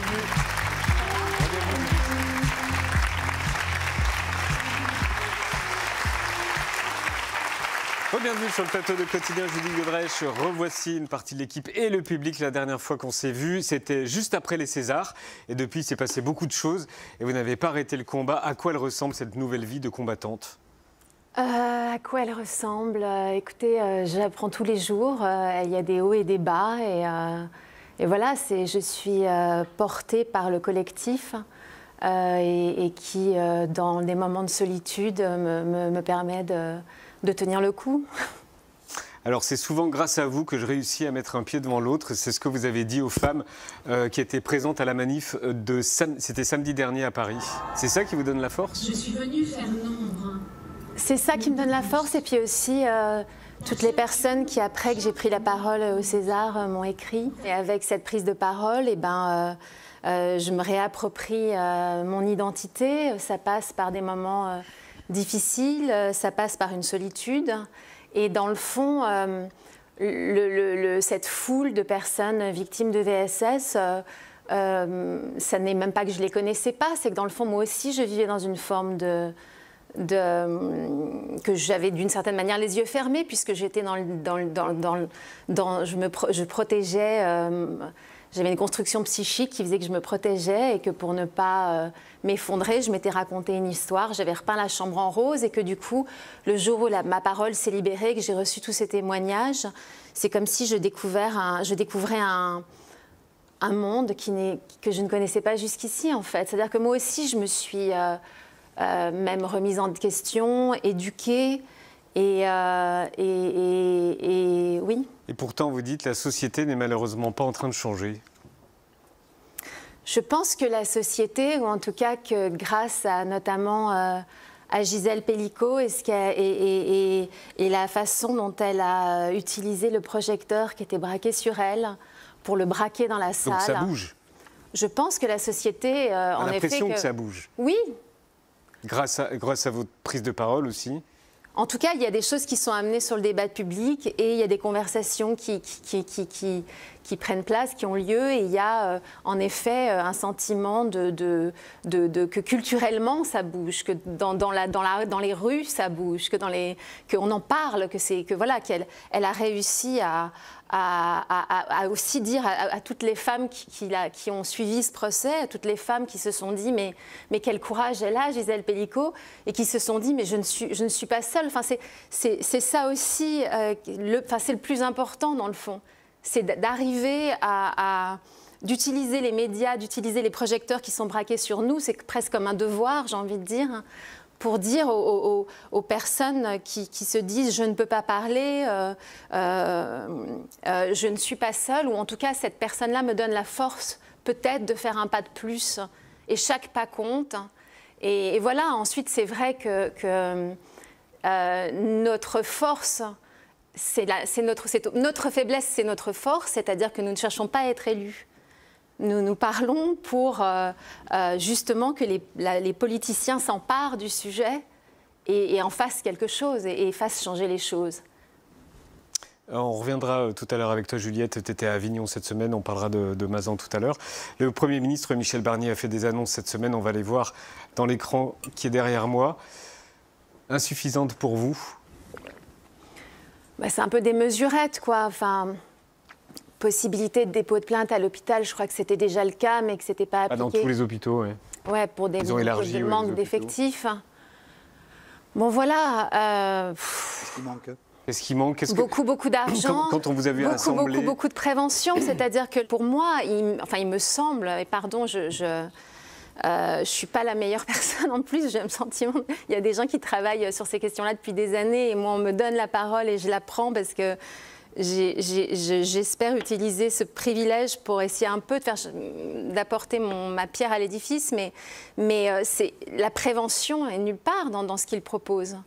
bienvenue. Bienvenue sur le plateau de Quotidien, Julie Godrèche. Revoici une partie de l'équipe et le public. La dernière fois qu'on s'est vu, c'était juste après les Césars. Et depuis, il s'est passé beaucoup de choses. Et vous n'avez pas arrêté le combat. À quoi elle ressemble, cette nouvelle vie de combattante ? À quoi elle ressemble? Écoutez, j'apprends tous les jours. Il y a des hauts et des bas. Et voilà, je suis portée par le collectif et qui, dans des moments de solitude, me permet de tenir le coup. Alors c'est souvent grâce à vous que je réussis à mettre un pied devant l'autre. C'est ce que vous avez dit aux femmes qui étaient présentes à la manif c'était samedi dernier à Paris. C'est ça qui vous donne la force? Je suis venue faire nombre. C'est ça qui me donne la force, et puis aussi toutes les personnes qui, après que j'ai pris la parole au César, m'ont écrit. Et avec cette prise de parole, je me réapproprie mon identité. Ça passe par des moments difficiles, ça passe par une solitude. Et dans le fond, cette foule de personnes victimes de VSS, ça n'est même pas que je ne les connaissais pas, c'est que dans le fond, moi aussi, je vivais dans une forme que j'avais d'une certaine manière les yeux fermés, puisque j'étais je protégeais. J'avais une construction psychique qui faisait que je me protégeais et que pour ne pas m'effondrer, je m'étais raconté une histoire, j'avais repeint la chambre en rose et que du coup, le jour où ma parole s'est libérée, que j'ai reçu tous ces témoignages, c'est comme si je découvrais un monde que je ne connaissais pas jusqu'ici en fait. C'est-à-dire que moi aussi, je me suis même remise en question, éduquée et oui. Et pourtant, vous dites, la société n'est malheureusement pas en train de changer. Je pense que la société, ou en tout cas que grâce à notamment à Gisèle Pelicot et la façon dont elle a utilisé le projecteur qui était braqué sur elle pour le braquer dans la salle. Donc ça bouge. Je pense que la société, en effet... On a l'impression que ça bouge. Oui. Grâce à votre prise de parole aussi. En tout cas, il y a des choses qui sont amenées sur le débat public et il y a des conversations qui prennent place, qui ont lieu. Et il y a en effet un sentiment que culturellement ça bouge, que dans les rues ça bouge, qu'on en parle, qu'elle a réussi à aussi dire à toutes les femmes qui ont suivi ce procès, à toutes les femmes qui se sont dit mais quel courage elle a, Gisèle Pelicot, et qui se sont dit mais je ne suis pas seule. Enfin, c'est ça aussi, c'est le plus important dans le fond, c'est d'arriver d'utiliser les médias, d'utiliser les projecteurs qui sont braqués sur nous, c'est presque comme un devoir, j'ai envie de dire, pour dire aux personnes qui se disent « je ne peux pas parler, je ne suis pas seule », ou en tout cas cette personne-là me donne la force peut-être de faire un pas de plus. Et chaque pas compte. Et voilà, ensuite c'est vrai que notre force, notre faiblesse, c'est notre force, c'est-à-dire que nous ne cherchons pas à être élus. Nous parlons pour justement que les politiciens s'emparent du sujet et en fassent quelque chose et fassent changer les choses. On reviendra tout à l'heure avec toi, Juliette. Tu étais à Avignon cette semaine, on parlera de Mazan tout à l'heure. Le Premier ministre Michel Barnier a fait des annonces cette semaine, on va les voir dans l'écran qui est derrière moi. Insuffisante pour vous? C'est un peu des mesurettes, quoi. Enfin... Possibilité de dépôt de plainte à l'hôpital, je crois que c'était déjà le cas, mais que ce n'était pas appliqué. Dans tous les hôpitaux, oui. Ouais, pour des manques d'effectifs. Bon, voilà. Qu'est-ce qui manque? Qu'est-ce qui manque? Beaucoup d'argent. Quand on vous a vu à l'Assemblée... Beaucoup de prévention. C'est-à-dire que pour moi, il me semble, et pardon, je ne suis pas la meilleure personne en plus, j'ai le sentiment. Il y a des gens qui travaillent sur ces questions-là depuis des années, et moi, on me donne la parole et je la prends parce que j'espère utiliser ce privilège pour essayer un peu d'apporter ma pierre à l'édifice, mais la prévention est nulle part dans ce qu'il propose.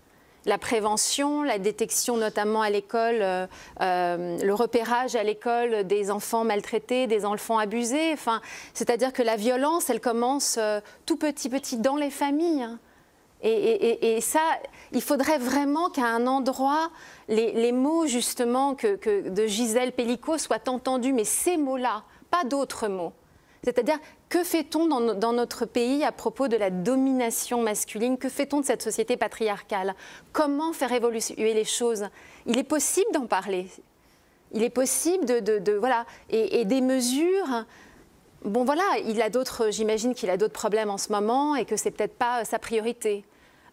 La prévention, la détection notamment à l'école, le repérage à l'école des enfants maltraités, des enfants abusés. Enfin, c'est-à-dire que la violence, elle commence tout petit dans les familles. Hein. Et ça, il faudrait vraiment qu'à un endroit, les mots justement de Gisèle Pelicot soient entendus, mais ces mots-là, pas d'autres mots. C'est-à-dire, que fait-on dans notre pays à propos de la domination masculine? Que fait-on de cette société patriarcale? Comment faire évoluer les choses? Il est possible d'en parler. Il est possible voilà, et des mesures. Bon, voilà, j'imagine qu'il a d'autres problèmes en ce moment et que c'est peut-être pas sa priorité.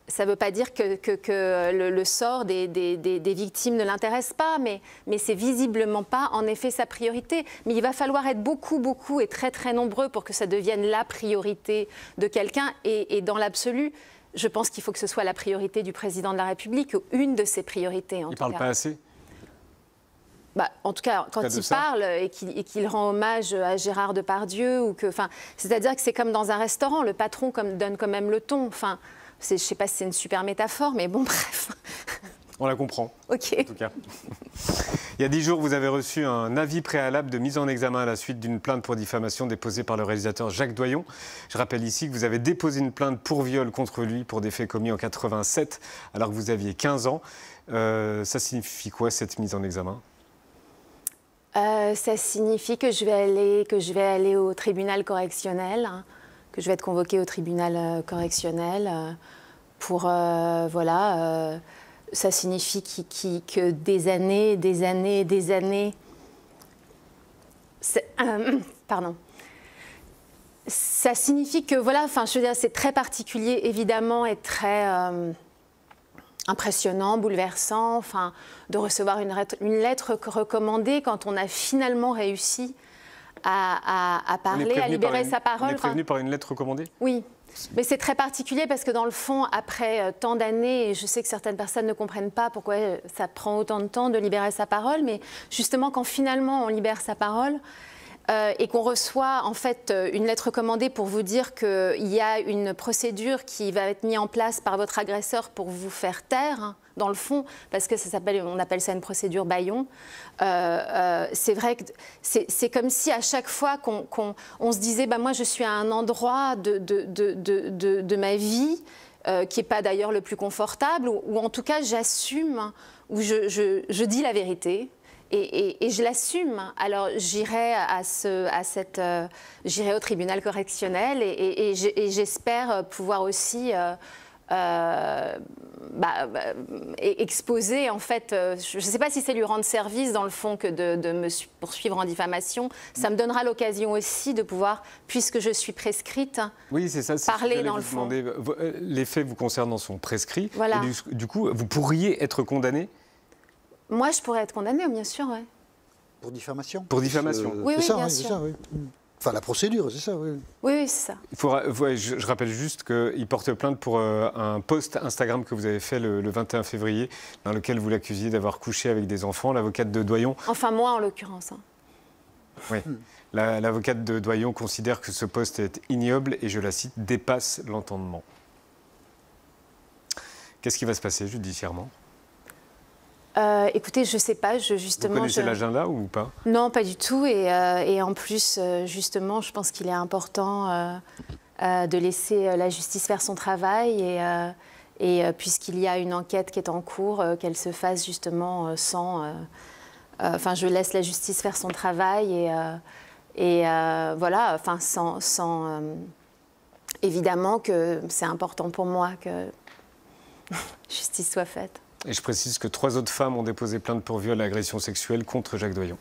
Ça ne veut pas dire que le sort des victimes ne l'intéresse pas, mais c'est visiblement pas, en effet, sa priorité. Mais il va falloir être beaucoup et très, très nombreux pour que ça devienne la priorité de quelqu'un. Et dans l'absolu, je pense qu'il faut que ce soit la priorité du président de la République, ou une de ses priorités, en tout cas. Il ne parle pas assez? En tout cas, quand il parle et qu'il rend hommage à Gérard Depardieu, c'est-à-dire que c'est comme dans un restaurant, le patron donne quand même le ton. Je ne sais pas si c'est une super métaphore, mais bon, bref. On la comprend, OK. En tout cas. Il y a 10 jours, vous avez reçu un avis préalable de mise en examen à la suite d'une plainte pour diffamation déposée par le réalisateur Jacques Doyon. Je rappelle ici que vous avez déposé une plainte pour viol contre lui pour des faits commis en 87, alors que vous aviez 15 ans. Ça signifie quoi, cette mise en examen ? Ça signifie que je vais aller au tribunal correctionnel, hein, que je vais être convoquée au tribunal correctionnel pour, ça signifie que des années, pardon. Ça signifie que, je veux dire, c'est très particulier, évidemment, et très impressionnant, bouleversant, de recevoir une lettre recommandée quand on a finalement réussi à parler, à libérer sa parole. On est prévenu par une lettre recommandée ? Oui, mais c'est très particulier parce que dans le fond, après tant d'années, et je sais que certaines personnes ne comprennent pas pourquoi ça prend autant de temps de libérer sa parole, mais justement quand finalement on libère sa parole, et qu'on reçoit en fait une lettre recommandée pour vous dire qu'il y a une procédure qui va être mise en place par votre agresseur pour vous faire taire, hein, dans le fond, parce que on appelle ça une procédure bâillon. C'est vrai que c'est comme si à chaque fois qu'on se disait moi je suis à un endroit de ma vie qui n'est pas d'ailleurs le plus confortable, ou en tout cas j'assume, où je dis la vérité. Et je l'assume. Alors j'irai j'irai au tribunal correctionnel et j'espère pouvoir aussi exposer, en fait, je ne sais pas si c'est lui rendre service dans le fond que de me poursuivre en diffamation. Ça me donnera l'occasion aussi de pouvoir, puisque je suis prescrite, oui, c'est ça, parler dans le fond. Les faits vous concernant sont prescrits. Voilà. Et du coup, vous pourriez être condamné ? Moi, je pourrais être condamnée, bien sûr, oui. Pour diffamation ? Pour diffamation. Oui, c'est ça, bien c'est sûr. ça, oui. Enfin, la procédure, c'est ça, oui. Oui, c'est ça. Je rappelle juste qu'il porte plainte pour un post Instagram que vous avez fait le 21 février, dans lequel vous l'accusiez d'avoir couché avec des enfants. L'avocate de Doyon... Enfin, moi, en l'occurrence. Hein. Oui. L'avocate de Doyon considère que ce post est ignoble et, je la cite, dépasse l'entendement. Qu'est-ce qui va se passer judiciairement ? Écoutez, je ne sais pas, justement... Vous connaissez l'agenda ou pas ? Non, pas du tout. Et en plus, justement, je pense qu'il est important de laisser la justice faire son travail. Et puisqu'il y a une enquête qui est en cours, qu'elle se fasse justement sans... je laisse la justice faire son travail. Voilà, sans évidemment que c'est important pour moi que justice soit faite. Et je précise que 3 autres femmes ont déposé plainte pour viol et agression sexuelle contre Jacques Doyon.